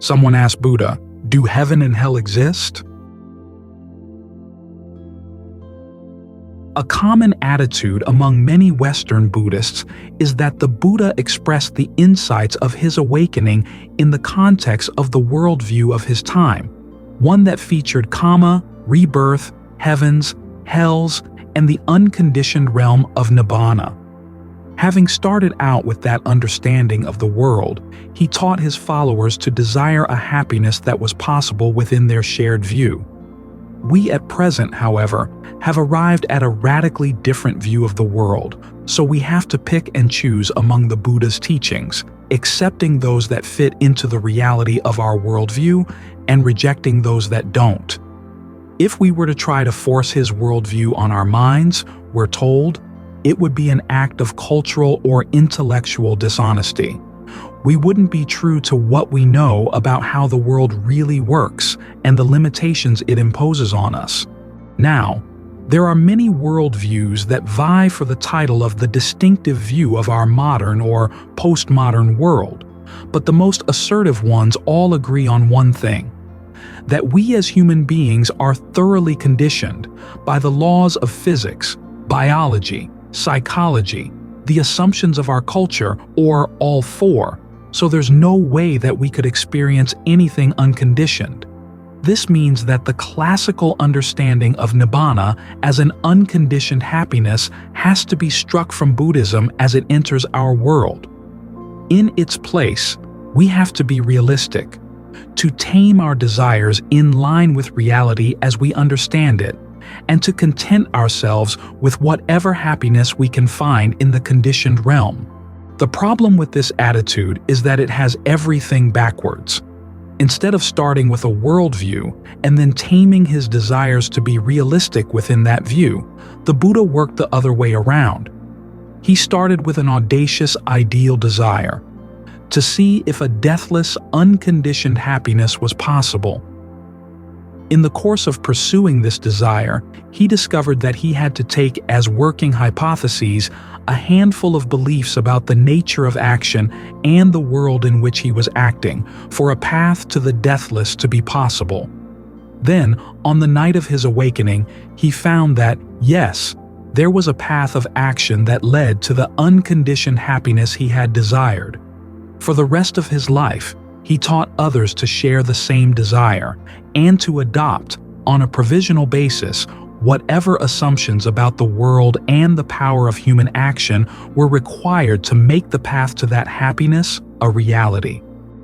Someone asked Buddha, "Do heaven and hell exist?" A common attitude among many Western Buddhists is that the Buddha expressed the insights of his awakening in the context of the worldview of his time, one that featured Kamma, rebirth, heavens, hells, and the unconditioned realm of Nibbana. Having started out with that understanding of the world, he taught his followers to desire a happiness that was possible within their shared view. We at present, however, have arrived at a radically different view of the world, so we have to pick and choose among the Buddha's teachings, accepting those that fit into the reality of our worldview and rejecting those that don't. If we were to try to force his worldview on our minds, we're told, it would be an act of cultural or intellectual dishonesty. We wouldn't be true to what we know about how the world really works and the limitations it imposes on us. Now, there are many worldviews that vie for the title of the distinctive view of our modern or postmodern world, but the most assertive ones all agree on one thing: that we as human beings are thoroughly conditioned by the laws of physics, biology, psychology, the assumptions of our culture, or all four, so there's no way that we could experience anything unconditioned. This means that the classical understanding of Nibbana as an unconditioned happiness has to be struck from Buddhism as it enters our world. In its place, we have to be realistic, to tame our desires in line with reality as we understand it, and to content ourselves with whatever happiness we can find in the conditioned realm. The problem with this attitude is that it has everything backwards. Instead of starting with a worldview and then taming his desires to be realistic within that view, the Buddha worked the other way around. He started with an audacious ideal desire, to see if a deathless, unconditioned happiness was possible. In the course of pursuing this desire, he discovered that he had to take as working hypotheses a handful of beliefs about the nature of action and the world in which he was acting for a path to the deathless to be possible. Then, on the night of his awakening, he found that, yes, there was a path of action that led to the unconditioned happiness he had desired. For the rest of his life, he taught others to share the same desire and to adopt, on a provisional basis, whatever assumptions about the world and the power of human action were required to make the path to that happiness a reality.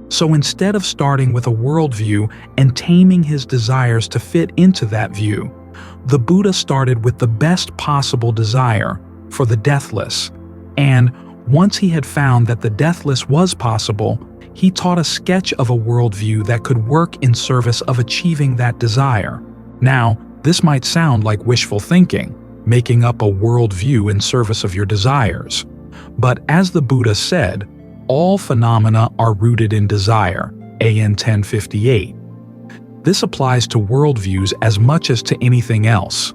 So instead of starting with a worldview and taming his desires to fit into that view, the Buddha started with the best possible desire for the deathless. And once he had found that the deathless was possible, he taught a sketch of a worldview that could work in service of achieving that desire. Now, this might sound like wishful thinking, making up a worldview in service of your desires. But as the Buddha said, all phenomena are rooted in desire, AN 1058. This applies to worldviews as much as to anything else.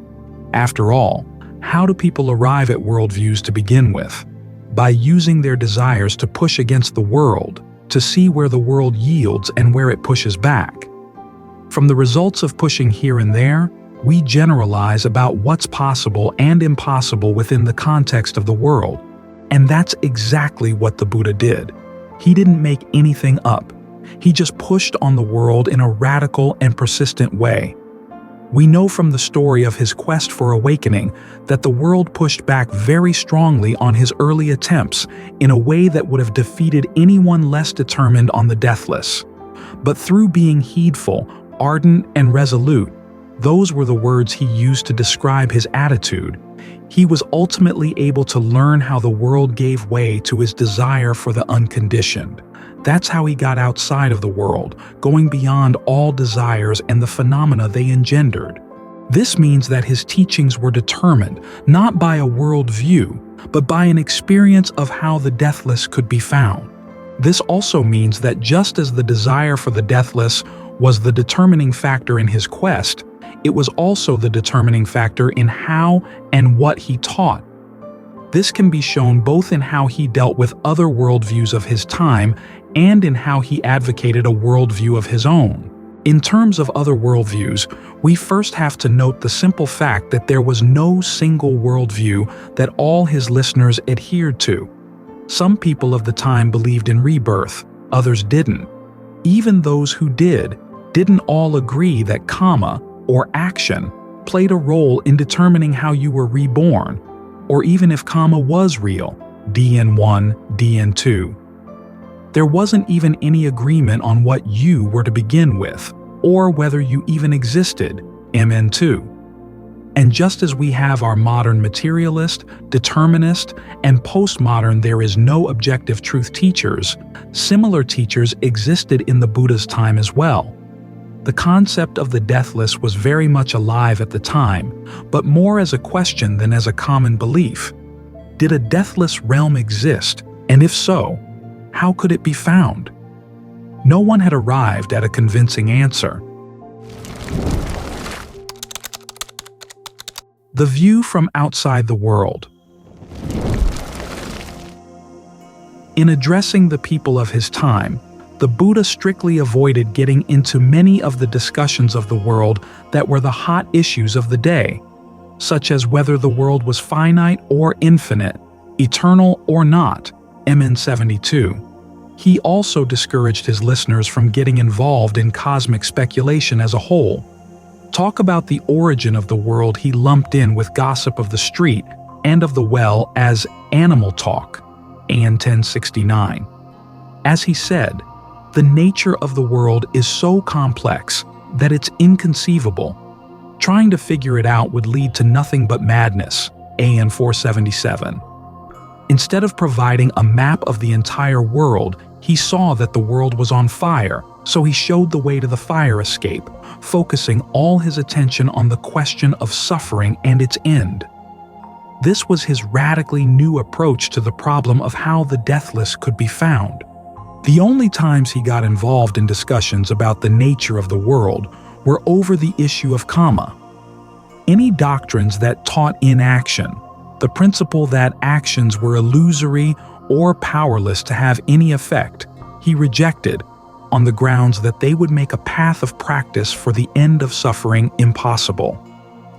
After all, how do people arrive at worldviews to begin with? By using their desires to push against the world, to see where the world yields and where it pushes back. From the results of pushing here and there, we generalize about what's possible and impossible within the context of the world. And that's exactly what the Buddha did. He didn't make anything up. He just pushed on the world in a radical and persistent way. We know from the story of his quest for awakening that the world pushed back very strongly on his early attempts in a way that would have defeated anyone less determined on the deathless. But through being heedful, ardent, and resolute, those were the words he used to describe his attitude. He was ultimately able to learn how the world gave way to his desire for the unconditioned. That's how he got outside of the world, going beyond all desires and the phenomena they engendered. This means that his teachings were determined not by a worldview, but by an experience of how the deathless could be found. This also means that just as the desire for the deathless was the determining factor in his quest, it was also the determining factor in how and what he taught. This can be shown both in how he dealt with other worldviews of his time and in how he advocated a worldview of his own. In terms of other worldviews, we first have to note the simple fact that there was no single worldview that all his listeners adhered to. Some people of the time believed in rebirth, others didn't. Even those who didn't all agree that Kamma, or action, played a role in determining how you were reborn, or even if Kamma was real, DN1, DN2. There wasn't even any agreement on what you were to begin with, or whether you even existed, MN2. And just as we have our modern materialist, determinist, and postmodern there is no objective truth teachers, similar teachers existed in the Buddha's time as well. The concept of the deathless was very much alive at the time, but more as a question than as a common belief. Did a deathless realm exist, and if so, how could it be found? No one had arrived at a convincing answer. The view from outside the world. In addressing the people of his time, the Buddha strictly avoided getting into many of the discussions of the world that were the hot issues of the day, such as whether the world was finite or infinite, eternal or not, MN 72. He also discouraged his listeners from getting involved in cosmic speculation as a whole. Talk about the origin of the world he lumped in with gossip of the street and of the well as animal talk, AN 1069. As he said, the nature of the world is so complex that it's inconceivable. Trying to figure it out would lead to nothing but madness, AN 477. Instead of providing a map of the entire world, he saw that the world was on fire, so he showed the way to the fire escape, focusing all his attention on the question of suffering and its end. This was his radically new approach to the problem of how the deathless could be found. The only times he got involved in discussions about the nature of the world were over the issue of Kamma. Any doctrines that taught inaction, the principle that actions were illusory or powerless to have any effect, he rejected on the grounds that they would make a path of practice for the end of suffering impossible.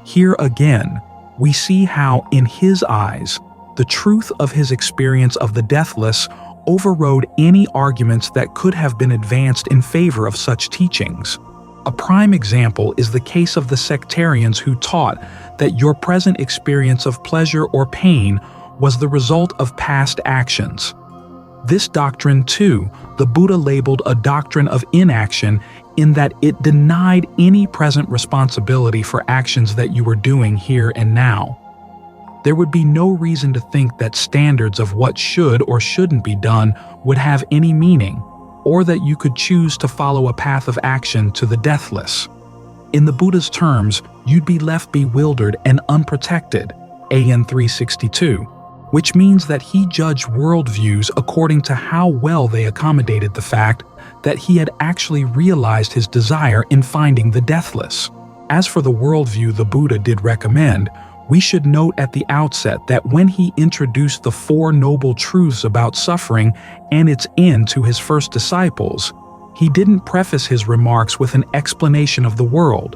Here again, we see how, in his eyes, the truth of his experience of the deathless overrode any arguments that could have been advanced in favor of such teachings. A prime example is the case of the sectarians who taught that your present experience of pleasure or pain was the result of past actions. This doctrine, too, the Buddha labeled a doctrine of inaction in that it denied any present responsibility for actions that you were doing here and now. There would be no reason to think that standards of what should or shouldn't be done would have any meaning, or that you could choose to follow a path of action to the deathless. In the Buddha's terms, you'd be left bewildered and unprotected, AN 362, which means that he judged worldviews according to how well they accommodated the fact that he had actually realized his desire in finding the deathless. As for the worldview the Buddha did recommend, we should note at the outset that when he introduced the Four Noble Truths about suffering and its end to his first disciples, he didn't preface his remarks with an explanation of the world.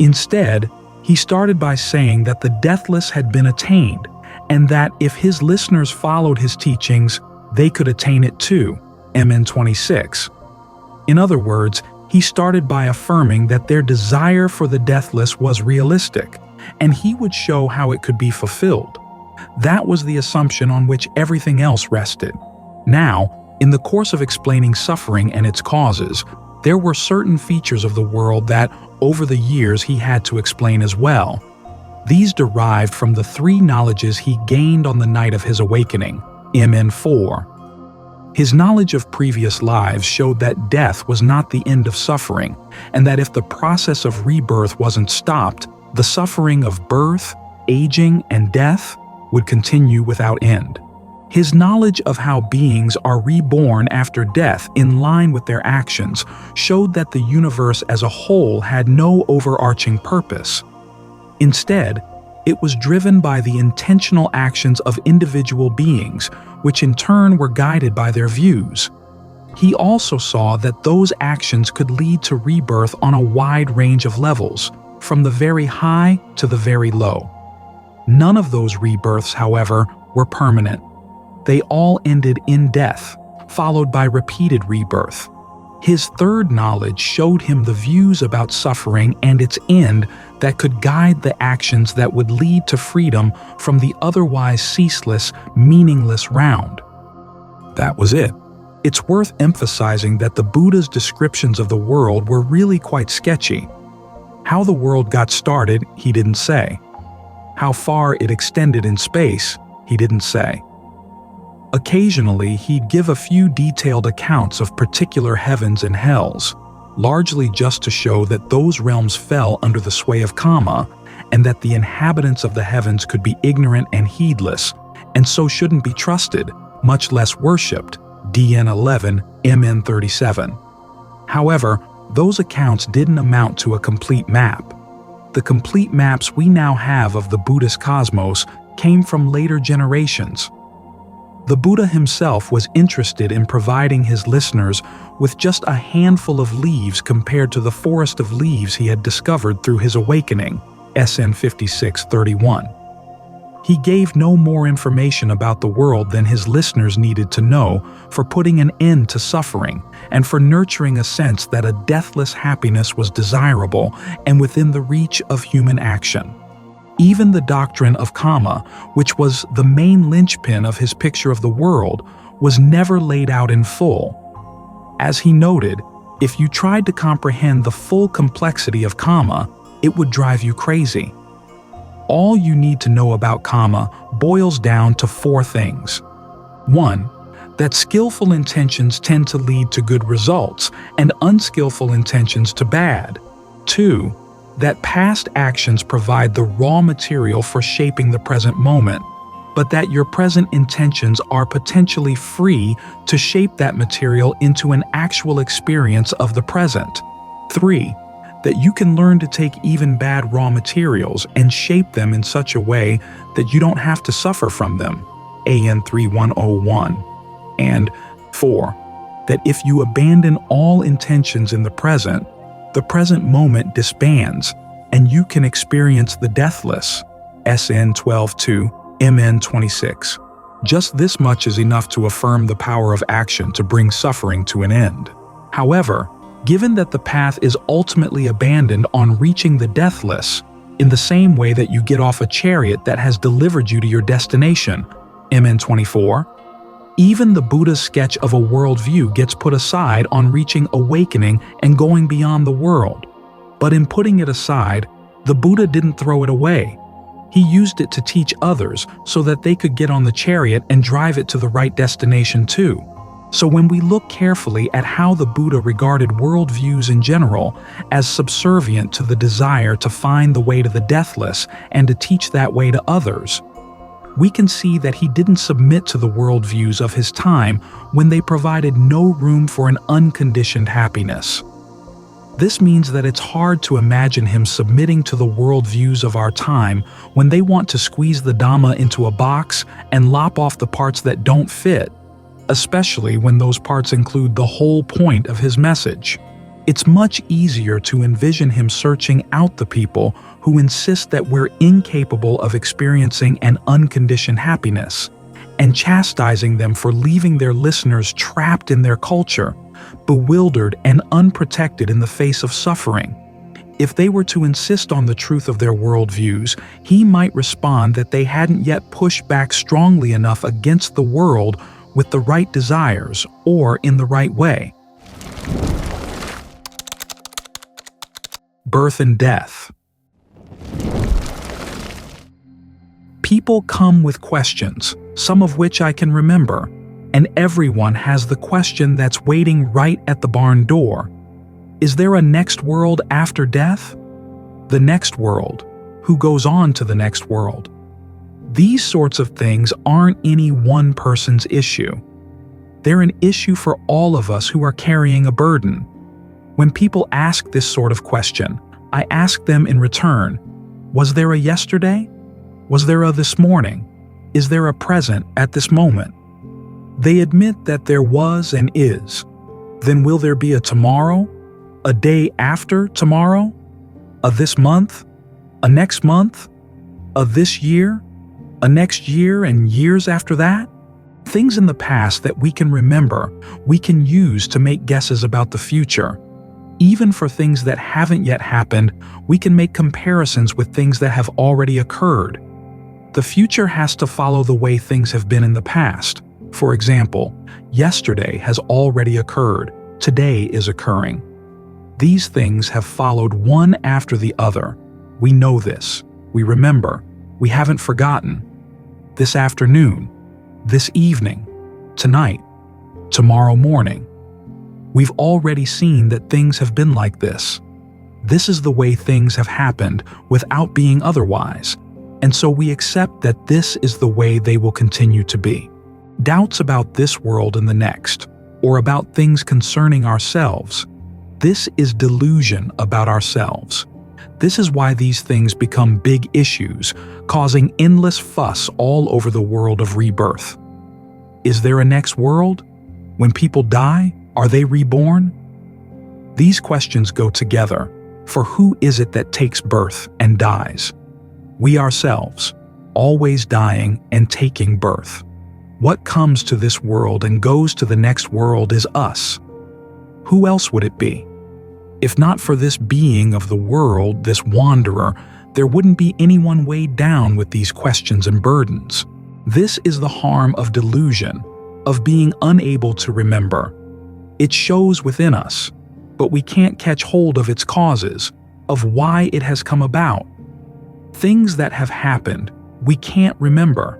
Instead, he started by saying that the deathless had been attained, and that if his listeners followed his teachings, they could attain it too, MN 26. In other words, he started by affirming that their desire for the deathless was realistic, and he would show how it could be fulfilled. That was the assumption on which everything else rested. Now, in the course of explaining suffering and its causes, there were certain features of the world that, over the years, he had to explain as well. These derived from the three knowledges he gained on the night of his awakening, MN 4. His knowledge of previous lives showed that death was not the end of suffering, and that if the process of rebirth wasn't stopped, the suffering of birth, aging, and death would continue without end. His knowledge of how beings are reborn after death in line with their actions showed that the universe as a whole had no overarching purpose. Instead, it was driven by the intentional actions of individual beings, which in turn were guided by their views. He also saw that those actions could lead to rebirth on a wide range of levels, from the very high to the very low. None of those rebirths, however, were permanent. They all ended in death, followed by repeated rebirth. His third knowledge showed him the views about suffering and its end that could guide the actions that would lead to freedom from the otherwise ceaseless, meaningless round. That was it. It's worth emphasizing that the Buddha's descriptions of the world were really quite sketchy. How the world got started, he didn't say. How far it extended in space, he didn't say. Occasionally, he'd give a few detailed accounts of particular heavens and hells, largely just to show that those realms fell under the sway of Kamma, and that the inhabitants of the heavens could be ignorant and heedless, and so shouldn't be trusted, much less worshipped, DN 11, MN 37. However, those accounts didn't amount to a complete map. The complete maps we now have of the Buddhist cosmos came from later generations. The Buddha himself was interested in providing his listeners with just a handful of leaves compared to the forest of leaves he had discovered through his awakening, SN 5631. He gave no more information about the world than his listeners needed to know for putting an end to suffering and for nurturing a sense that a deathless happiness was desirable and within the reach of human action. Even the doctrine of Kamma, which was the main linchpin of his picture of the world, was never laid out in full. As he noted, if you tried to comprehend the full complexity of Kamma, it would drive you crazy. All you need to know about Kamma boils down to 4 things. 1. That skillful intentions tend to lead to good results and unskillful intentions to bad. 2. That past actions provide the raw material for shaping the present moment, but that your present intentions are potentially free to shape that material into an actual experience of the present. 3. That you can learn to take even bad raw materials and shape them in such a way that you don't have to suffer from them, AN 3101. And 4. That if you abandon all intentions in the present moment disbands, and you can experience the deathless, SN 12-2, MN 26. Just this much is enough to affirm the power of action to bring suffering to an end. However, given that the path is ultimately abandoned on reaching the deathless, in the same way that you get off a chariot that has delivered you to your destination, MN 24, even the Buddha's sketch of a worldview gets put aside on reaching awakening and going beyond the world. But in putting it aside, the Buddha didn't throw it away. He used it to teach others so that they could get on the chariot and drive it to the right destination too. So when we look carefully at how the Buddha regarded worldviews in general as subservient to the desire to find the way to the deathless and to teach that way to others, we can see that he didn't submit to the worldviews of his time when they provided no room for an unconditioned happiness. This means that it's hard to imagine him submitting to the worldviews of our time when they want to squeeze the Dhamma into a box and lop off the parts that don't fit, especially when those parts include the whole point of his message. It's much easier to envision him searching out the people who insist that we're incapable of experiencing an unconditioned happiness, and chastising them for leaving their listeners trapped in their culture, bewildered and unprotected in the face of suffering. If they were to insist on the truth of their worldviews, he might respond that they hadn't yet pushed back strongly enough against the world with the right desires or in the right way. Birth and death. People come with questions, some of which I can remember, and everyone has the question that's waiting right at the barn door. Is there a next world after death? The next world. Who goes on to the next world? These sorts of things aren't any one person's issue. They're an issue for all of us who are carrying a burden. When people ask this sort of question, I ask them in return, was there a yesterday? Was there a this morning? Is there a present at this moment? They admit that there was and is. Then will there be a tomorrow? A day after tomorrow? A this month? A next month? A this year? A next year and years after that? Things in the past that we can remember, we can use to make guesses about the future. Even for things that haven't yet happened, we can make comparisons with things that have already occurred. The future has to follow the way things have been in the past. For example, yesterday has already occurred, today is occurring. These things have followed one after the other. We know this, we remember, we haven't forgotten. This afternoon, this evening, tonight, tomorrow morning. We've already seen that things have been like this. This is the way things have happened without being otherwise, and so we accept that this is the way they will continue to be. Doubts about this world and the next, or about things concerning ourselves, this is delusion about ourselves. This is why these things become big issues, causing endless fuss all over the world of rebirth. Is there a next world? When people die, are they reborn? These questions go together, for who is it that takes birth and dies? We ourselves, always dying and taking birth. What comes to this world and goes to the next world is us. Who else would it be? If not for this being of the world, this wanderer, there wouldn't be anyone weighed down with these questions and burdens. This is the harm of delusion, of being unable to remember. It shows within us, but we can't catch hold of its causes, of why it has come about. Things that have happened, we can't remember.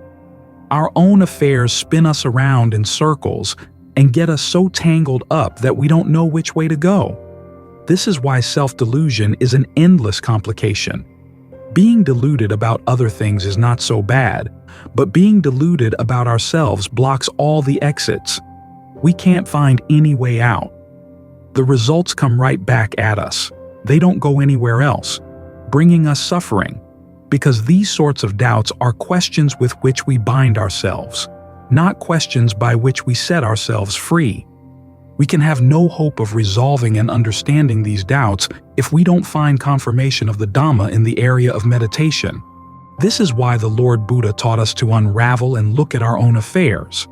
Our own affairs spin us around in circles and get us so tangled up that we don't know which way to go. This is why self-delusion is an endless complication. Being deluded about other things is not so bad, but being deluded about ourselves blocks all the exits. We can't find any way out. The results come right back at us. They don't go anywhere else, bringing us suffering, because these sorts of doubts are questions with which we bind ourselves, not questions by which we set ourselves free. We can have no hope of resolving and understanding these doubts if we don't find confirmation of the Dhamma in the area of meditation. This is why the Lord Buddha taught us to unravel and look at our own affairs.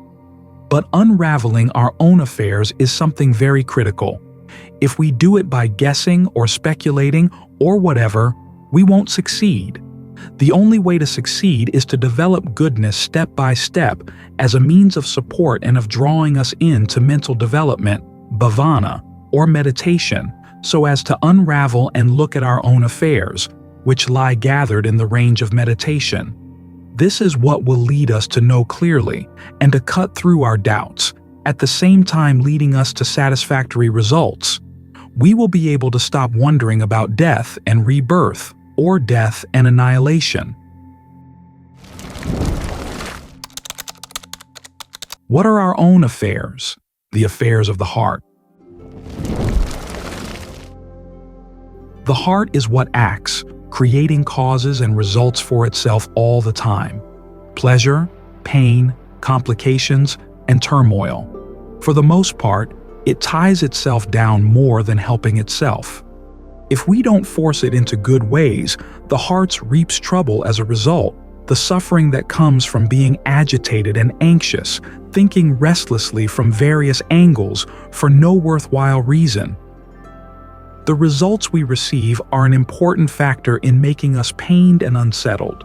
But unraveling our own affairs is something very critical. If we do it by guessing or speculating or whatever, we won't succeed. The only way to succeed is to develop goodness step by step as a means of support and of drawing us into mental development, bhavana, or meditation, so as to unravel and look at our own affairs, which lie gathered in the range of meditation. This is what will lead us to know clearly and to cut through our doubts, at the same time leading us to satisfactory results. We will be able to stop wondering about death and rebirth, or death and annihilation. What are our own affairs? The affairs of the heart. The heart is what acts, creating causes and results for itself all the time. Pleasure, pain, complications, and turmoil. For the most part, it ties itself down more than helping itself. If we don't force it into good ways, the heart reaps trouble as a result, the suffering that comes from being agitated and anxious, thinking restlessly from various angles for no worthwhile reason. The results we receive are an important factor in making us pained and unsettled.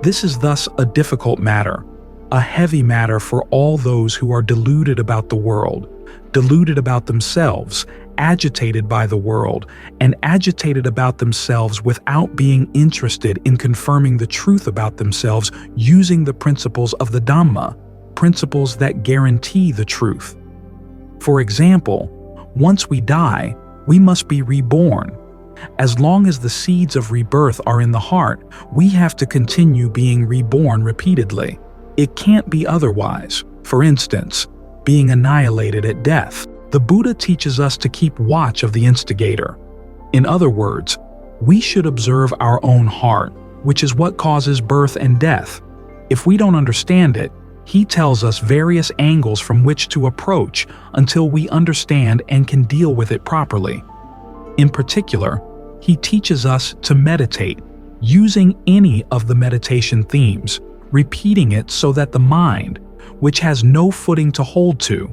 This is thus a difficult matter, a heavy matter for all those who are deluded about the world, deluded about themselves, agitated by the world, and agitated about themselves without being interested in confirming the truth about themselves using the principles of the Dhamma, principles that guarantee the truth. For example, once we die, we must be reborn. As long as the seeds of rebirth are in the heart, we have to continue being reborn repeatedly. It can't be otherwise. For instance, being annihilated at death. The Buddha teaches us to keep watch of the instigator. In other words, we should observe our own heart, which is what causes birth and death. If we don't understand it, He tells us various angles from which to approach until we understand and can deal with it properly. In particular, he teaches us to meditate, using any of the meditation themes, repeating it so that the mind, which has no footing to hold to,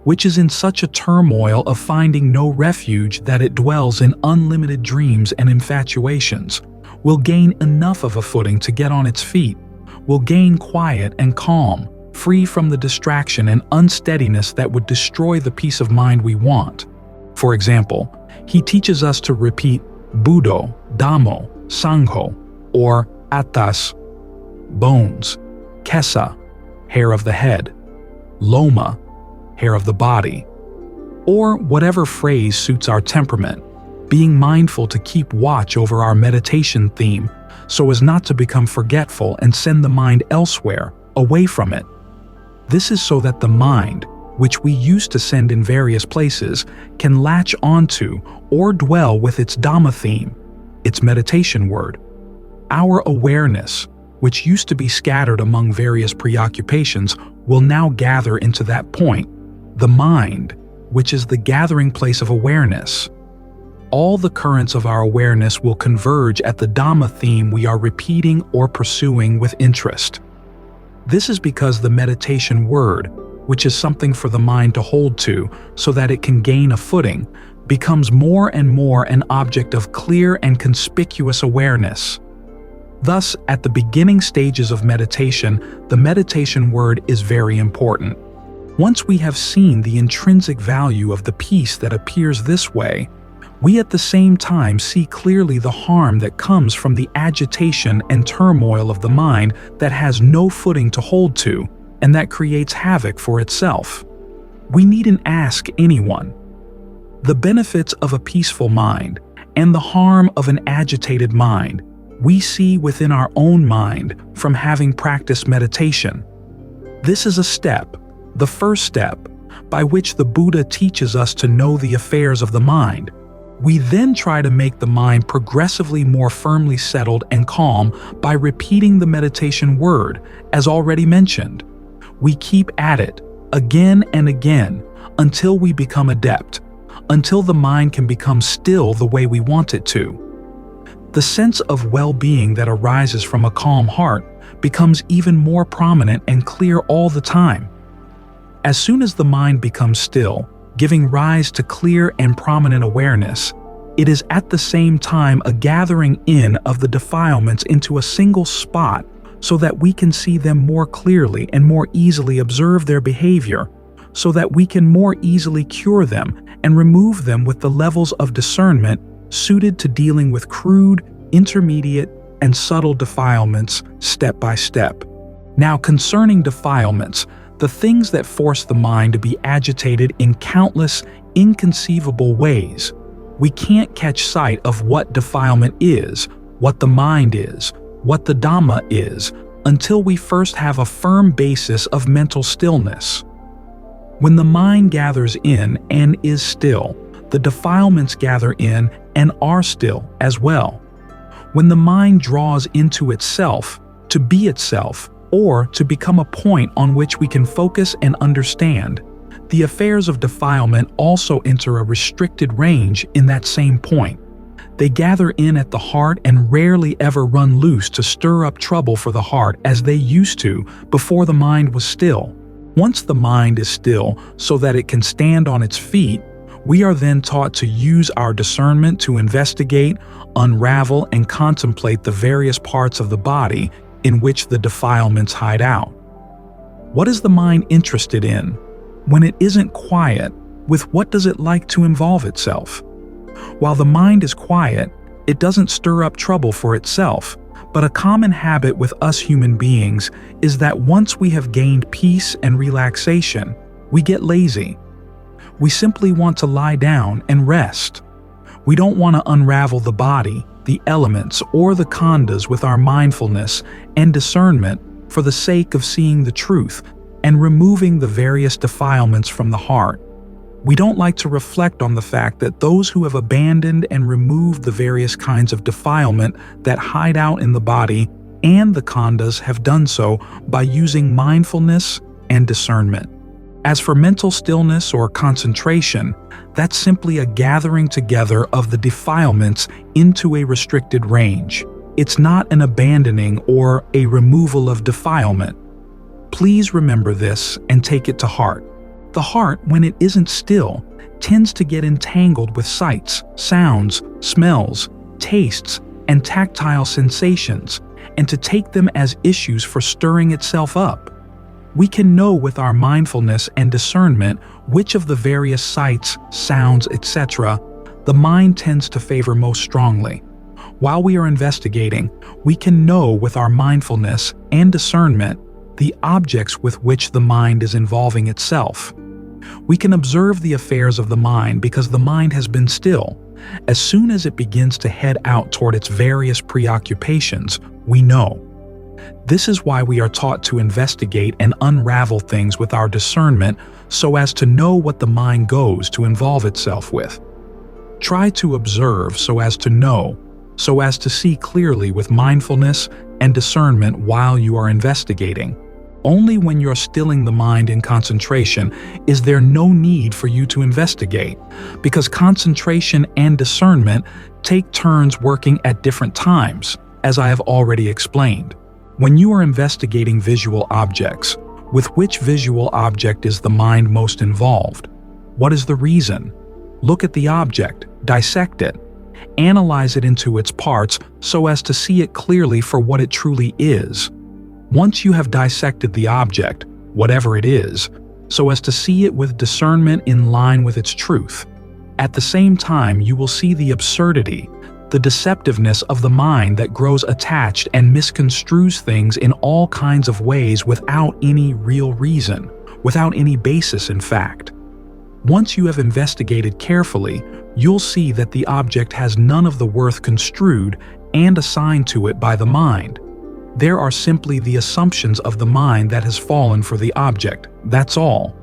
which is in such a turmoil of finding no refuge that it dwells in unlimited dreams and infatuations, will gain enough of a footing to get on its feet, will gain quiet and calm, free from the distraction and unsteadiness that would destroy the peace of mind we want. For example, he teaches us to repeat Buddho, Dhammo, Sangho, or Atas, bones, Kesa, hair of the head, Loma, hair of the body, or whatever phrase suits our temperament, being mindful to keep watch over our meditation theme so as not to become forgetful and send the mind elsewhere, away from it. This is so that the mind, which we used to send in various places, can latch onto or dwell with its Dhamma theme, its meditation word. Our awareness, which used to be scattered among various preoccupations, will now gather into that point, the mind, which is the gathering place of awareness. All the currents of our awareness will converge at the Dhamma theme we are repeating or pursuing with interest. This is because the meditation word, which is something for the mind to hold to so that it can gain a footing, becomes more and more an object of clear and conspicuous awareness. Thus, at the beginning stages of meditation, the meditation word is very important. Once we have seen the intrinsic value of the peace that appears this way, we at the same time see clearly the harm that comes from the agitation and turmoil of the mind that has no footing to hold to and that creates havoc for itself. We needn't ask anyone. The benefits of a peaceful mind and the harm of an agitated mind we see within our own mind from having practiced meditation. This is a step, the first step, by which the Buddha teaches us to know the affairs of the mind. We then try to make the mind progressively more firmly settled and calm by repeating the meditation word, as already mentioned. We keep at it, again and again, until we become adept, until the mind can become still the way we want it to. The sense of well-being that arises from a calm heart becomes even more prominent and clear all the time. As soon as the mind becomes still, giving rise to clear and prominent awareness, it is at the same time a gathering in of the defilements into a single spot so that we can see them more clearly and more easily observe their behavior, so that we can more easily cure them and remove them with the levels of discernment suited to dealing with crude, intermediate, and subtle defilements step by step. Now, concerning defilements, the things that force the mind to be agitated in countless, inconceivable ways, we can't catch sight of what defilement is, what the mind is, what the Dhamma is, until we first have a firm basis of mental stillness. When the mind gathers in and is still, the defilements gather in and are still as well. When the mind draws into itself, to be itself, or to become a point on which we can focus and understand, the affairs of defilement also enter a restricted range in that same point. They gather in at the heart and rarely ever run loose to stir up trouble for the heart as they used to before the mind was still. Once the mind is still so that it can stand on its feet, we are then taught to use our discernment to investigate, unravel, and contemplate the various parts of the body in which the defilements hide out. What is the mind interested in? When it isn't quiet, with what does it like to involve itself? While the mind is quiet, it doesn't stir up trouble for itself, but a common habit with us human beings is that once we have gained peace and relaxation, we get lazy. We simply want to lie down and rest. We don't want to unravel the body, the elements, or the khandhas with our mindfulness and discernment for the sake of seeing the truth and removing the various defilements from the heart. We don't like to reflect on the fact that those who have abandoned and removed the various kinds of defilement that hide out in the body and the khandhas have done so by using mindfulness and discernment. As for mental stillness or concentration, that's simply a gathering together of the defilements into a restricted range. It's not an abandoning or a removal of defilement. Please remember this and take it to heart. The heart, when it isn't still, tends to get entangled with sights, sounds, smells, tastes, and tactile sensations, and to take them as issues for stirring itself up. We can know with our mindfulness and discernment which of the various sights, sounds, etc. the mind tends to favor most strongly. While we are investigating, we can know with our mindfulness and discernment the objects with which the mind is involving itself. We can observe the affairs of the mind because the mind has been still. As soon as it begins to head out toward its various preoccupations, we know. This is why we are taught to investigate and unravel things with our discernment so as to know what the mind goes to involve itself with. Try to observe so as to know, so as to see clearly with mindfulness and discernment while you are investigating. Only when you're stilling the mind in concentration is there no need for you to investigate, because concentration and discernment take turns working at different times, as I have already explained. When you are investigating visual objects, with which visual object is the mind most involved? What is the reason? Look at the object, dissect it, analyze it into its parts so as to see it clearly for what it truly is. Once you have dissected the object, whatever it is, so as to see it with discernment in line with its truth, at the same time you will see the absurdity, the deceptiveness of the mind that grows attached and misconstrues things in all kinds of ways without any real reason, without any basis in fact. Once you have investigated carefully, you'll see that the object has none of the worth construed and assigned to it by the mind. There are simply the assumptions of the mind that has fallen for the object, that's all.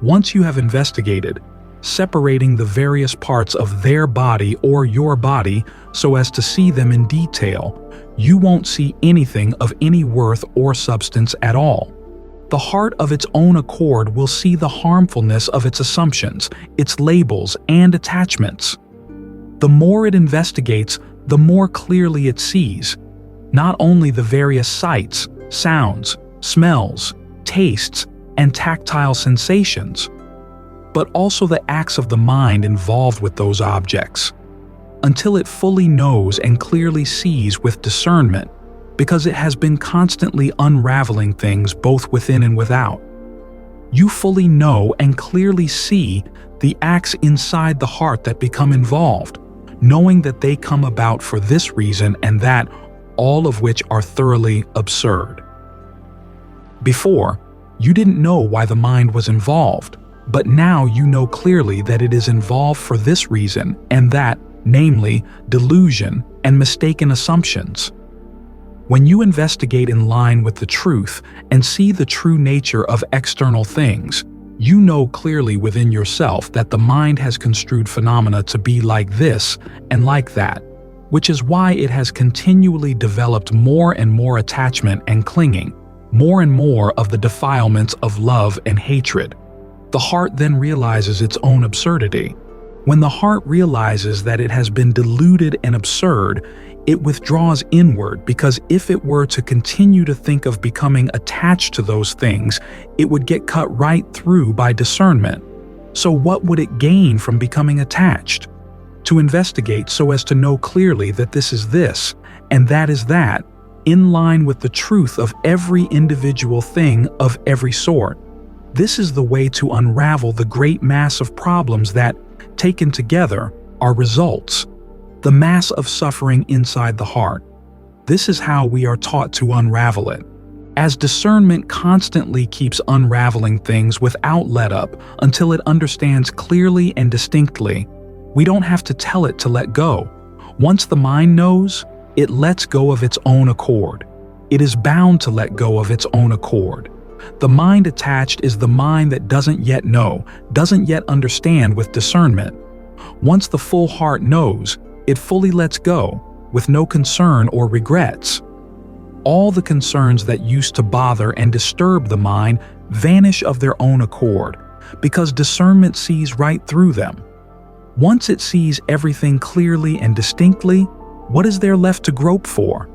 Once you have investigated, separating the various parts of their body or your body so as to see them in detail, you won't see anything of any worth or substance at all. The heart of its own accord will see the harmfulness of its assumptions, its labels, and attachments. The more it investigates, the more clearly it sees, not only the various sights, sounds, smells, tastes, and tactile sensations, but also the acts of the mind involved with those objects, until it fully knows and clearly sees with discernment, because it has been constantly unraveling things both within and without. You fully know and clearly see the acts inside the heart that become involved, knowing that they come about for this reason and that, all of which are thoroughly absurd. Before, you didn't know why the mind was involved, but now you know clearly that it is involved for this reason and that, namely, delusion and mistaken assumptions. When you investigate in line with the truth and see the true nature of external things, you know clearly within yourself that the mind has construed phenomena to be like this and like that, which is why it has continually developed more and more attachment and clinging, more and more of the defilements of love and hatred. The heart then realizes its own absurdity. When the heart realizes that it has been deluded and absurd, it withdraws inward, because if it were to continue to think of becoming attached to those things, it would get cut right through by discernment. So what would it gain from becoming attached? To investigate so as to know clearly that this is this, and that is that, in line with the truth of every individual thing of every sort. This is the way to unravel the great mass of problems that, taken together, are results. The mass of suffering inside the heart. This is how we are taught to unravel it. As discernment constantly keeps unraveling things without let-up until it understands clearly and distinctly, we don't have to tell it to let go. Once the mind knows, it lets go of its own accord. It is bound to let go of its own accord. The mind attached is the mind that doesn't yet know, doesn't yet understand with discernment. Once the full heart knows, it fully lets go, with no concern or regrets. All the concerns that used to bother and disturb the mind vanish of their own accord, because discernment sees right through them. Once it sees everything clearly and distinctly, what is there left to grope for?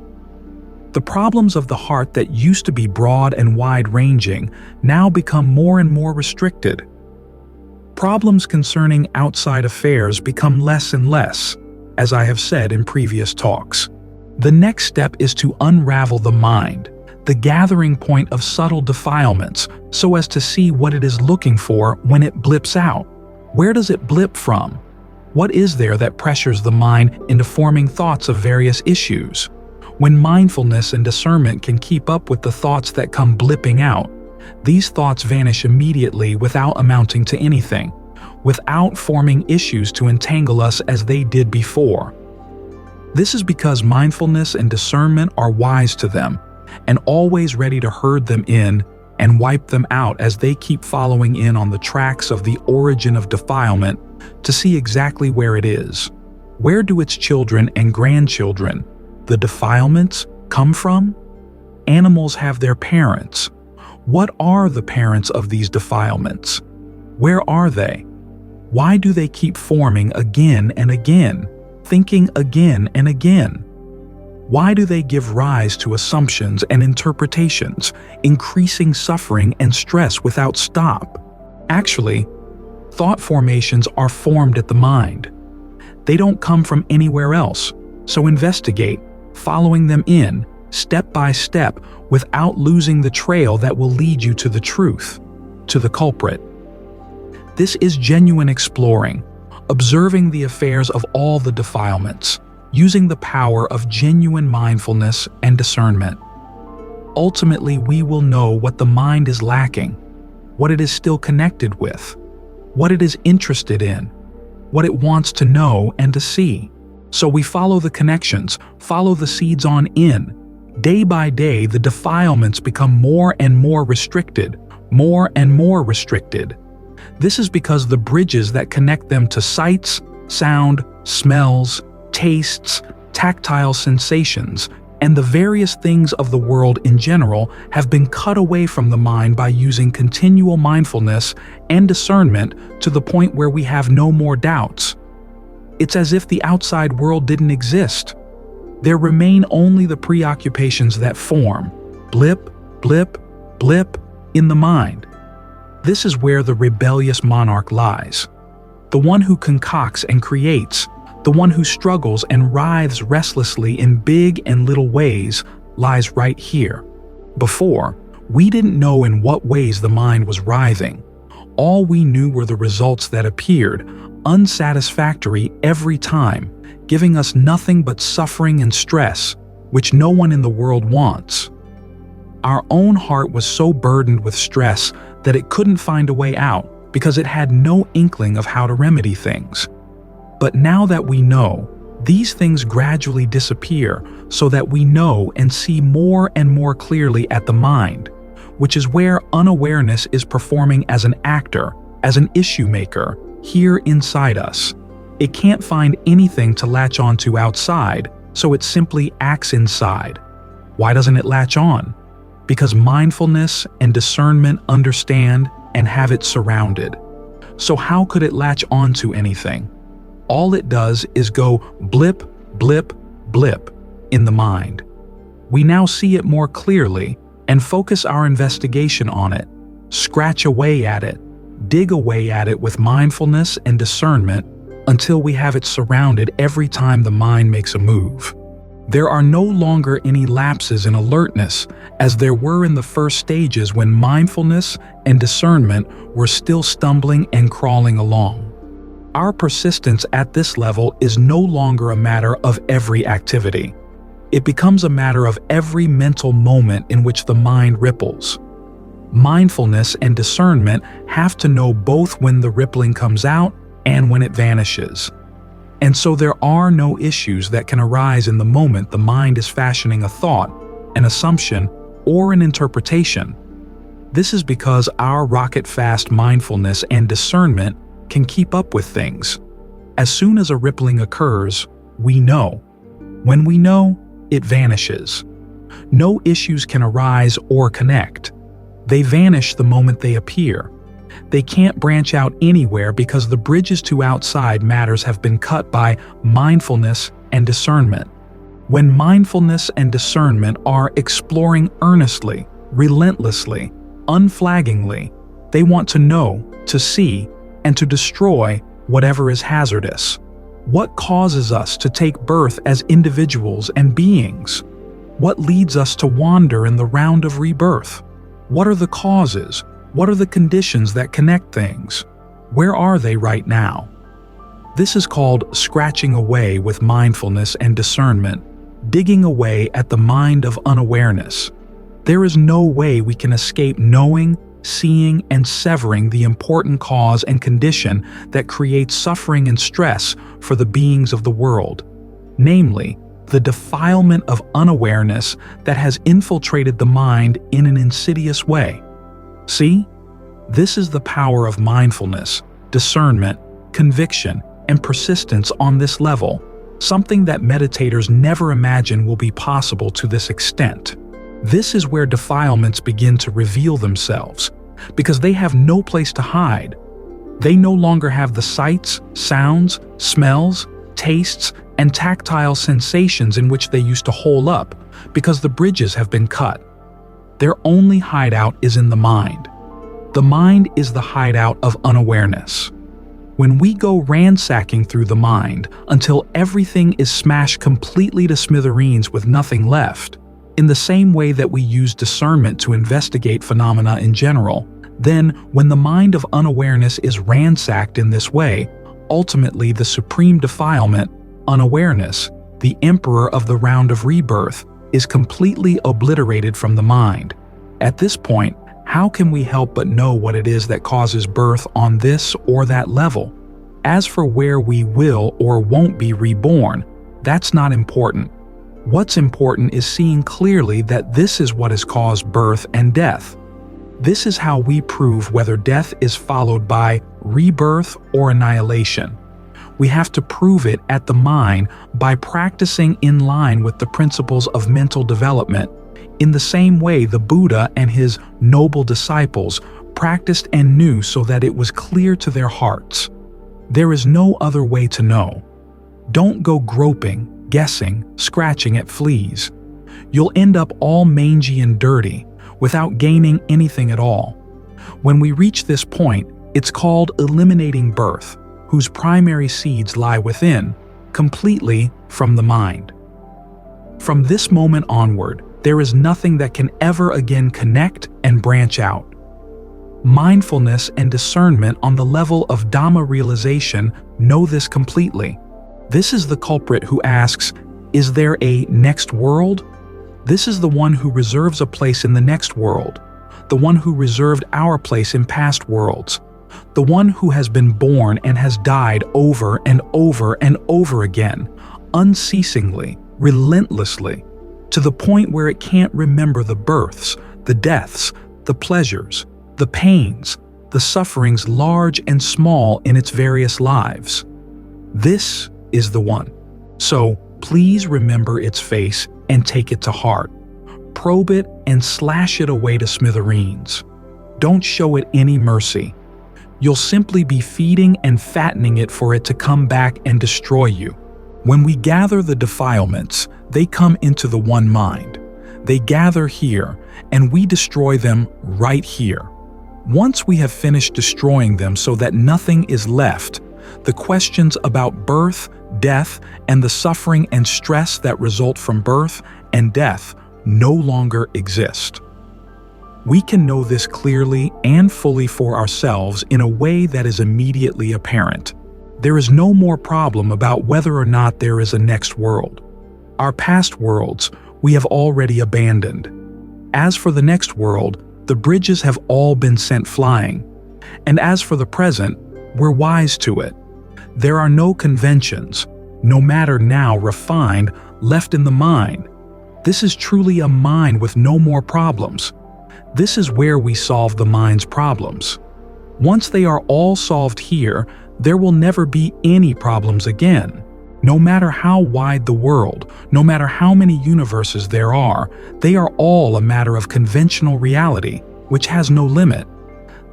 The problems of the heart that used to be broad and wide-ranging now become more and more restricted. Problems concerning outside affairs become less and less, as I have said in previous talks. The next step is to unravel the mind, the gathering point of subtle defilements, so as to see what it is looking for when it blips out. Where does it blip from? What is there that pressures the mind into forming thoughts of various issues? When mindfulness and discernment can keep up with the thoughts that come blipping out, these thoughts vanish immediately without amounting to anything, without forming issues to entangle us as they did before. This is because mindfulness and discernment are wise to them, and always ready to herd them in and wipe them out as they keep following in on the tracks of the origin of defilement to see exactly where it is. Where do its children and grandchildren, the defilements, come from? Animals have their parents. What are the parents of these defilements? Where are they? Why do they keep forming again and again, thinking again and again? Why do they give rise to assumptions and interpretations, increasing suffering and stress without stop? Actually, thought formations are formed at the mind. They don't come from anywhere else, so investigate, following them in, step by step, without losing the trail that will lead you to the truth, to the culprit. This is genuine exploring, observing the affairs of all the defilements, using the power of genuine mindfulness and discernment. Ultimately, we will know what the mind is lacking, what it is still connected with, what it is interested in, what it wants to know and to see. So we follow the connections, follow the seeds on in. Day by day, the defilements become more and more restricted, more and more restricted. This is because the bridges that connect them to sights, sound, smells, tastes, tactile sensations, and the various things of the world in general have been cut away from the mind by using continual mindfulness and discernment to the point where we have no more doubts. It's as if the outside world didn't exist. There remain only the preoccupations that form, blip, blip, blip, in the mind. This is where the rebellious monarch lies. The one who concocts and creates, the one who struggles and writhes restlessly in big and little ways, lies right here. Before, we didn't know in what ways the mind was writhing. All we knew were the results that appeared, unsatisfactory every time, giving us nothing but suffering and stress, which no one in the world wants. Our own heart was so burdened with stress that it couldn't find a way out because it had no inkling of how to remedy things. But now that we know, these things gradually disappear so that we know and see more and more clearly at the mind, which is where unawareness is performing as an actor, as an issue maker, here inside us. It can't find anything to latch onto outside, so it simply acts inside. Why doesn't it latch on? Because mindfulness and discernment understand and have it surrounded. So how could it latch onto anything? All it does is go blip, blip, blip in the mind. We now see it more clearly and focus our investigation on it, scratch away at it, dig away at it with mindfulness and discernment until we have it surrounded every time the mind makes a move. There are no longer any lapses in alertness as there were in the first stages when mindfulness and discernment were still stumbling and crawling along. Our persistence at this level is no longer a matter of every activity. It becomes a matter of every mental moment in which the mind ripples. Mindfulness and discernment have to know both when the rippling comes out and when it vanishes. And so there are no issues that can arise in the moment the mind is fashioning a thought, an assumption, or an interpretation. This is because our rocket-fast mindfulness and discernment can keep up with things. As soon as a rippling occurs, we know. When we know, it vanishes. No issues can arise or connect. They vanish the moment they appear. They can't branch out anywhere because the bridges to outside matters have been cut by mindfulness and discernment. When mindfulness and discernment are exploring earnestly, relentlessly, unflaggingly, they want to know, to see, and to destroy whatever is hazardous. What causes us to take birth as individuals and beings? What leads us to wander in the round of rebirth? What are the causes? What are the conditions that connect things? Where are they right now? This is called scratching away with mindfulness and discernment, digging away at the mind of unawareness. There is no way we can escape knowing, seeing, and severing the important cause and condition that creates suffering and stress for the beings of the world, namely, the defilement of unawareness that has infiltrated the mind in an insidious way. See? This is the power of mindfulness, discernment, conviction, and persistence on this level, something that meditators never imagine will be possible to this extent. This is where defilements begin to reveal themselves, because they have no place to hide. They no longer have the sights, sounds, smells, tastes, and tactile sensations in which they used to hole up, because the bridges have been cut. Their only hideout is in the mind. The mind is the hideout of unawareness. When we go ransacking through the mind until everything is smashed completely to smithereens with nothing left, in the same way that we use discernment to investigate phenomena in general, then when the mind of unawareness is ransacked in this way, ultimately the supreme defilement, unawareness, the emperor of the round of rebirth, is completely obliterated from the mind. At this point, how can we help but know what it is that causes birth on this or that level? As for where we will or won't be reborn, that's not important. What's important is seeing clearly that this is what has caused birth and death. This is how we prove whether death is followed by rebirth or annihilation. We have to prove it at the mind by practicing in line with the principles of mental development, in the same way the Buddha and his noble disciples practiced and knew so that it was clear to their hearts. There is no other way to know. Don't go groping, guessing, scratching at fleas. You'll end up all mangy and dirty, without gaining anything at all. When we reach this point, it's called eliminating birth, whose primary seeds lie within, completely from the mind. From this moment onward, there is nothing that can ever again connect and branch out. Mindfulness and discernment on the level of Dhamma realization know this completely. This is the culprit who asks, is there a next world? This is the one who reserves a place in the next world, the one who reserved our place in past worlds, the one who has been born and has died over and over and over again, unceasingly, relentlessly, to the point where it can't remember the births, the deaths, the pleasures, the pains, the sufferings large and small in its various lives. This is the one. So please remember its face and take it to heart. Probe it and slash it away to smithereens. Don't show it any mercy. You'll simply be feeding and fattening it for it to come back and destroy you. When we gather the defilements, they come into the one mind. They gather here, and we destroy them right here. Once we have finished destroying them so that nothing is left, the questions about birth, death, and the suffering and stress that result from birth and death no longer exist. We can know this clearly and fully for ourselves in a way that is immediately apparent. There is no more problem about whether or not there is a next world. Our past worlds we have already abandoned. As for the next world, the bridges have all been sent flying. And as for the present, we're wise to it. There are no conventions, no matter now refined, left in the mind. This is truly a mind with no more problems. This is where we solve the mind's problems. Once they are all solved here, there will never be any problems again. No matter how wide the world, no matter how many universes there are, they are all a matter of conventional reality, which has no limit.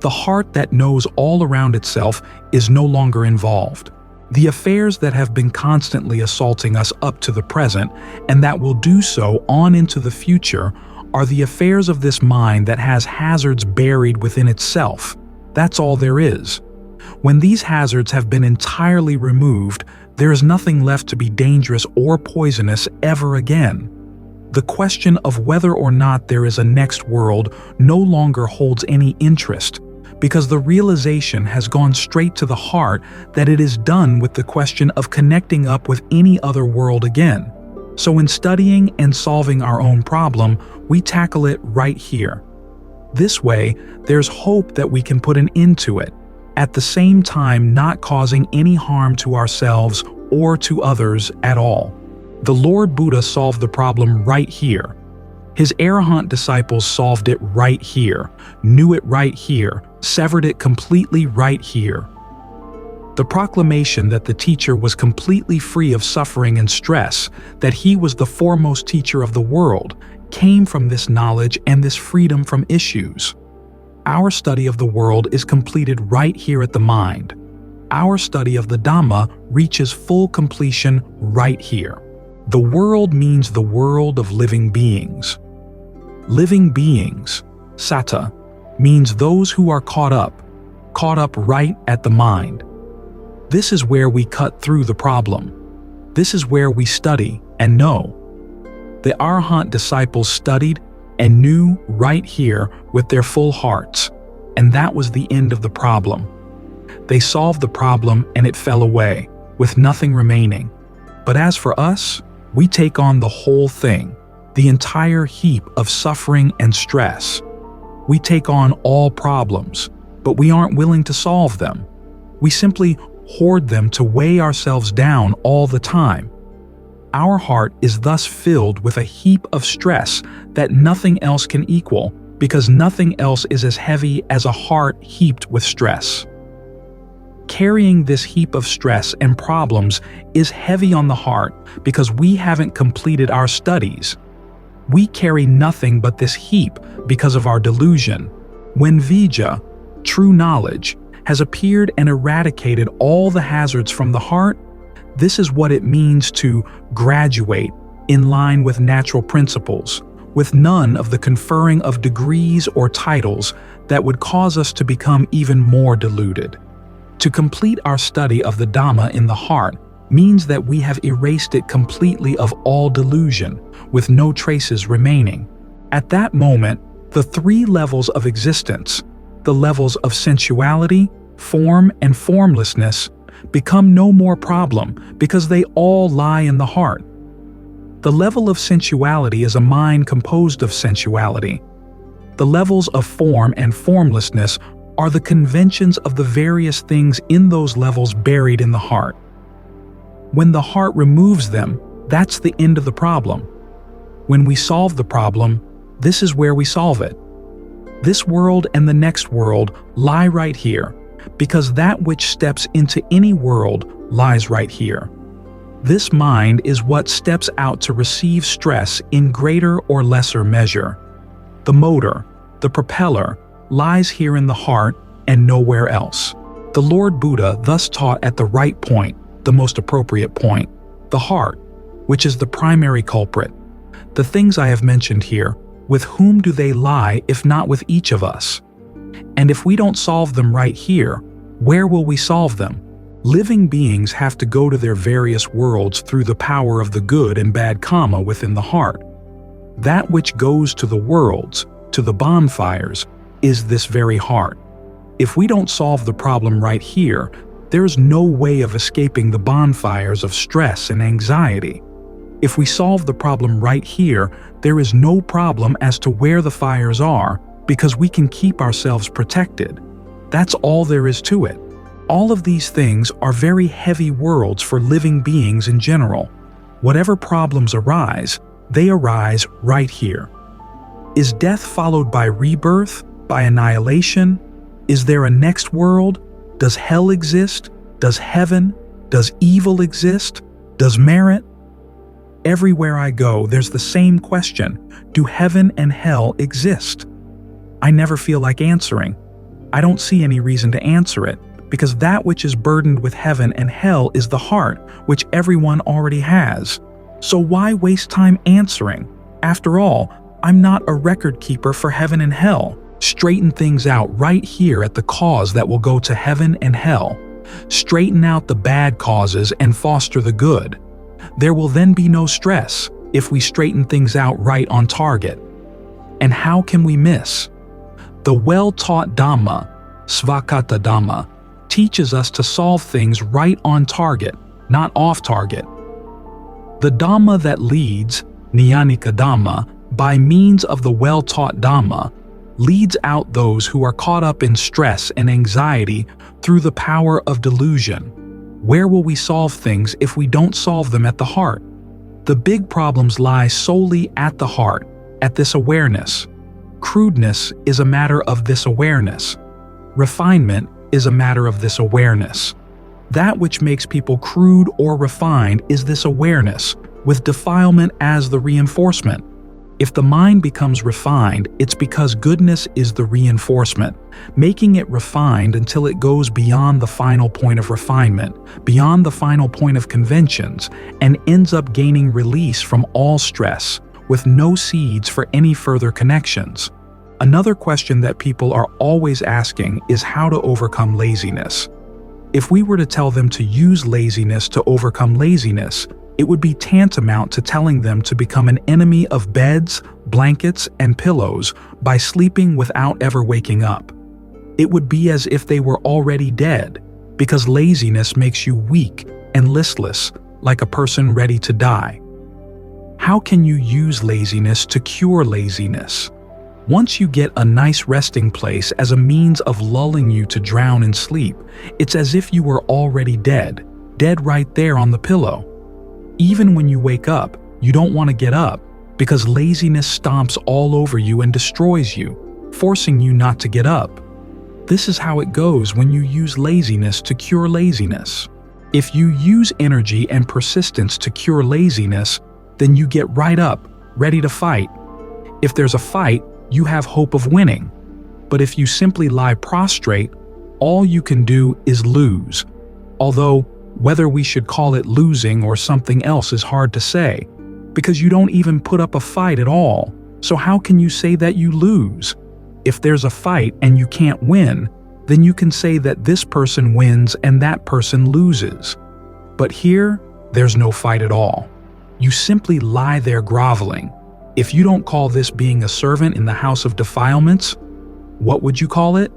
The heart that knows all around itself is no longer involved. The affairs that have been constantly assaulting us up to the present, and that will do so on into the future, are the affairs of this mind that has hazards buried within itself. That's all there is. When these hazards have been entirely removed, there is nothing left to be dangerous or poisonous ever again. The question of whether or not there is a next world no longer holds any interest, because the realization has gone straight to the heart that it is done with the question of connecting up with any other world again. So in studying and solving our own problem, we tackle it right here. This way, there's hope that we can put an end to it, at the same time not causing any harm to ourselves or to others at all. The Lord Buddha solved the problem right here. His arahant disciples solved it right here, knew it right here, severed it completely right here. The proclamation that the teacher was completely free of suffering and stress, that he was the foremost teacher of the world, came from this knowledge and this freedom from issues. Our study of the world is completed right here at the mind. Our study of the Dhamma reaches full completion right here. The world means the world of living beings. Living beings, satta, means those who are caught up right at the mind. This is where we cut through the problem. This is where we study and know. The Arahant disciples studied and knew right here with their full hearts, and that was the end of the problem. They solved the problem and it fell away, with nothing remaining. But as for us, we take on the whole thing, the entire heap of suffering and stress. We take on all problems, but we aren't willing to solve them. We simply hoard them to weigh ourselves down all the time. Our heart is thus filled with a heap of stress that nothing else can equal, because nothing else is as heavy as a heart heaped with stress. Carrying this heap of stress and problems is heavy on the heart because we haven't completed our studies. We carry nothing but this heap because of our delusion. When Vijja, true knowledge, has appeared and eradicated all the hazards from the heart, this is what it means to graduate in line with natural principles, with none of the conferring of degrees or titles that would cause us to become even more deluded. To complete our study of the Dhamma in the heart means that we have erased it completely of all delusion, with no traces remaining. At that moment, the three levels of existence, the levels of sensuality, form, and formlessness, become no more problem because they all lie in the heart. The level of sensuality is a mind composed of sensuality. The levels of form and formlessness are the conventions of the various things in those levels buried in the heart. When the heart removes them, that's the end of the problem. When we solve the problem, this is where we solve it. This world and the next world lie right here, because that which steps into any world lies right here. This mind is what steps out to receive stress in greater or lesser measure. The motor, the propeller, lies here in the heart and nowhere else. The Lord Buddha thus taught at the right point, the most appropriate point, the heart, which is the primary culprit. The things I have mentioned here, with whom do they lie if not with each of us? And if we don't solve them right here, where will we solve them? Living beings have to go to their various worlds through the power of the good and bad Kamma within the heart. That which goes to the worlds, to the bonfires, is this very heart. If we don't solve the problem right here, there's no way of escaping the bonfires of stress and anxiety. If we solve the problem right here, there is no problem as to where the fires are, because we can keep ourselves protected. That's all there is to it. All of these things are very heavy worlds for living beings in general. Whatever problems arise, they arise right here. Is death followed by rebirth, by annihilation? Is there a next world? Does hell exist? Does heaven? Does evil exist? Does merit? Everywhere I go, there's the same question. Do heaven and hell exist? I never feel like answering. I don't see any reason to answer it, because that which is burdened with heaven and hell is the heart, which everyone already has. So why waste time answering? After all, I'm not a record keeper for heaven and hell. Straighten things out right here at the cause that will go to heaven and hell. Straighten out the bad causes and foster the good. There will then be no stress if we straighten things out right on target. And how can we miss? The well-taught Dhamma, Svakata Dhamma, teaches us to solve things right on target, not off target. The Dhamma that leads, Jnānika Dhamma, by means of the well-taught Dhamma, leads out those who are caught up in stress and anxiety through the power of delusion. Where will we solve things if we don't solve them at the heart? The big problems lie solely at the heart, at this awareness. Crudeness is a matter of this awareness. Refinement is a matter of this awareness. That which makes people crude or refined is this awareness, with defilement as the reinforcement. If the mind becomes refined, it's because goodness is the reinforcement, making it refined until it goes beyond the final point of refinement, beyond the final point of conventions, and ends up gaining release from all stress, with no seeds for any further connections. Another question that people are always asking is how to overcome laziness. If we were to tell them to use laziness to overcome laziness, it would be tantamount to telling them to become an enemy of beds, blankets, and pillows by sleeping without ever waking up. It would be as if they were already dead, because laziness makes you weak and listless, like a person ready to die. How can you use laziness to cure laziness? Once you get a nice resting place as a means of lulling you to drown in sleep, it's as if you were already dead right there on the pillow. Even when you wake up, you don't want to get up because laziness stomps all over you and destroys you, forcing you not to get up. This is how it goes when you use laziness to cure laziness. If you use energy and persistence to cure laziness, then you get right up, ready to fight. If there's a fight, you have hope of winning. But if you simply lie prostrate, all you can do is lose. Although, whether we should call it losing or something else is hard to say, because you don't even put up a fight at all. So how can you say that you lose? If there's a fight and you can't win, then you can say that this person wins and that person loses. But here, there's no fight at all. You simply lie there groveling. If you don't call this being a servant in the house of defilements, what would you call it?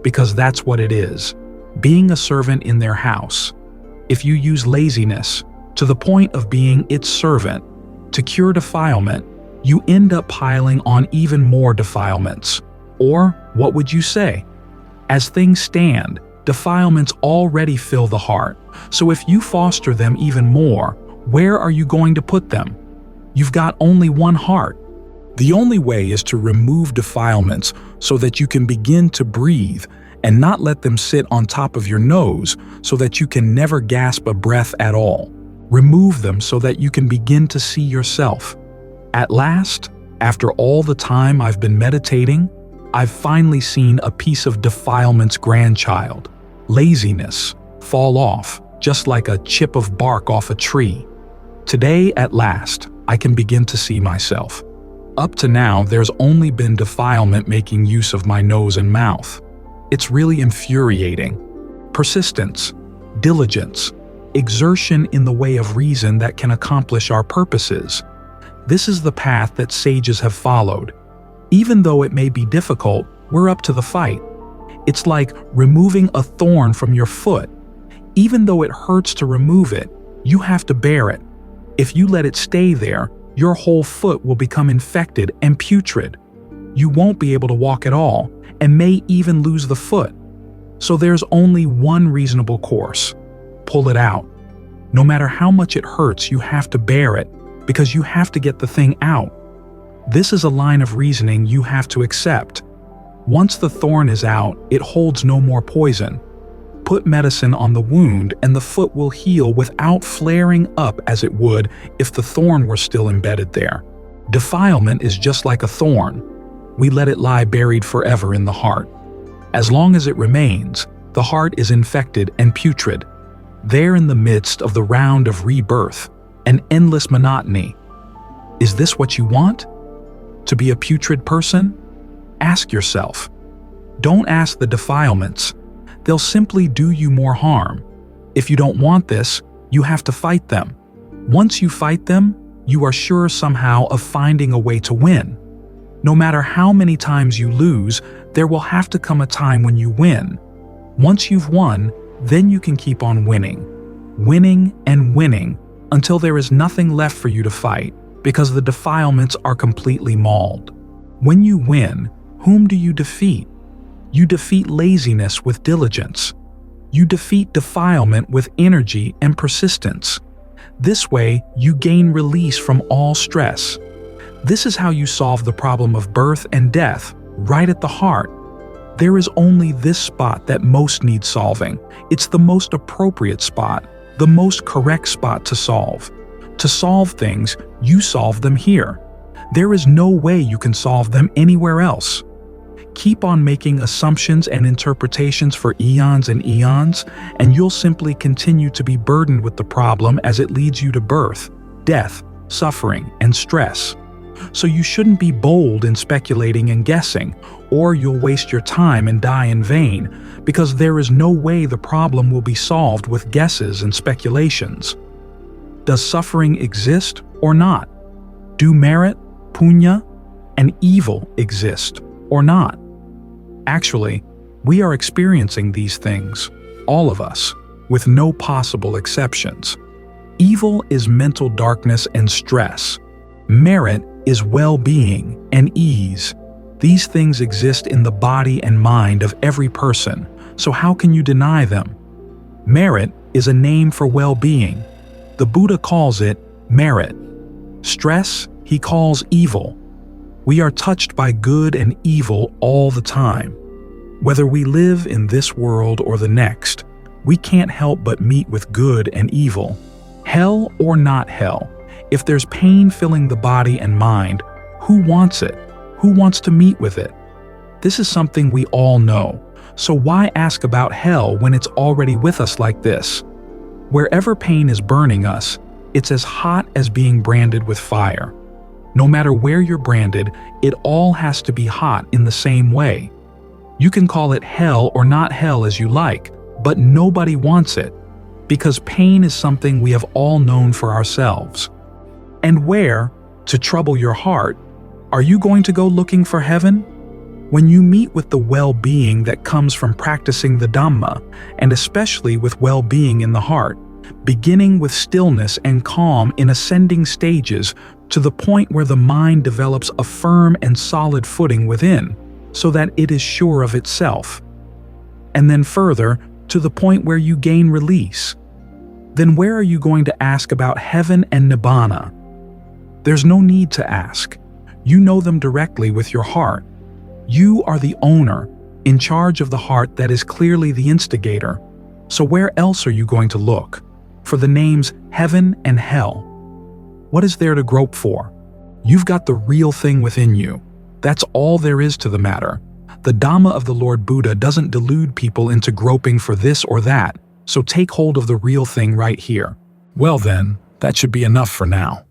Because that's what it is. Being a servant in their house. If you use laziness to the point of being its servant to cure defilement, you end up piling on even more defilements. Or what would you say? As things stand, defilements already fill the heart. So if you foster them even more, where are you going to put them? You've got only one heart. The only way is to remove defilements so that you can begin to breathe and not let them sit on top of your nose so that you can never gasp a breath at all. Remove them so that you can begin to see yourself. At last, after all the time I've been meditating, I've finally seen a piece of defilement's grandchild, laziness, fall off, just like a chip of bark off a tree. Today, at last, I can begin to see myself. Up to now, there's only been defilement making use of my nose and mouth. It's really infuriating. Persistence, diligence, exertion in the way of reason that can accomplish our purposes. This is the path that sages have followed. Even though it may be difficult, we're up to the fight. It's like removing a thorn from your foot. Even though it hurts to remove it, you have to bear it. If you let it stay there, your whole foot will become infected and putrid. You won't be able to walk at all, and may even lose the foot. So there's only one reasonable course. Pull it out. No matter how much it hurts, you have to bear it, because you have to get the thing out. This is a line of reasoning you have to accept. Once the thorn is out, it holds no more poison. Put medicine on the wound and the foot will heal without flaring up as it would if the thorn were still embedded there. Defilement is just like a thorn. We let it lie buried forever in the heart. As long as it remains, the heart is infected and putrid, there in the midst of the round of rebirth, an endless monotony. Is this what you want? To be a putrid person? Ask yourself. Don't ask the defilements. They'll simply do you more harm. If you don't want this, you have to fight them. Once you fight them, you are sure somehow of finding a way to win. No matter how many times you lose, there will have to come a time when you win. Once you've won, then you can keep on winning. Winning and winning until there is nothing left for you to fight because the defilements are completely mauled. When you win, whom do you defeat? You defeat laziness with diligence. You defeat defilement with energy and persistence. This way, you gain release from all stress. This is how you solve the problem of birth and death, right at the heart. There is only this spot that most need solving. It's the most appropriate spot, the most correct spot to solve. To solve things, you solve them here. There is no way you can solve them anywhere else. Keep on making assumptions and interpretations for eons and eons, and you'll simply continue to be burdened with the problem as it leads you to birth, death, suffering, and stress. So you shouldn't be bold in speculating and guessing, or you'll waste your time and die in vain, because there is no way the problem will be solved with guesses and speculations. Does suffering exist or not? Do merit, punya, and evil exist or not? Actually, we are experiencing these things, all of us, with no possible exceptions. Evil is mental darkness and stress. Merit is well-being and ease. These things exist in the body and mind of every person, so how can you deny them? Merit is a name for well-being. The Buddha calls it merit. Stress, he calls evil. We are touched by good and evil all the time. Whether we live in this world or the next, we can't help but meet with good and evil. Hell or not hell, if there's pain filling the body and mind, who wants it? Who wants to meet with it? This is something we all know, so why ask about hell when it's already with us like this? Wherever pain is burning us, it's as hot as being branded with fire. No matter where you're branded, it all has to be hot in the same way. You can call it hell or not hell as you like, but nobody wants it, because pain is something we have all known for ourselves. And where, to trouble your heart, are you going to go looking for heaven? When you meet with the well-being that comes from practicing the Dhamma, and especially with well-being in the heart, beginning with stillness and calm in ascending stages to the point where the mind develops a firm and solid footing within, so that it is sure of itself. And then further, to the point where you gain release. Then where are you going to ask about heaven and Nibbana? There's no need to ask. You know them directly with your heart. You are the owner, in charge of the heart that is clearly the instigator. So where else are you going to look? For the names heaven and hell. What is there to grope for? You've got the real thing within you. That's all there is to the matter. The Dhamma of the Lord Buddha doesn't delude people into groping for this or that, so take hold of the real thing right here. Well then, that should be enough for now.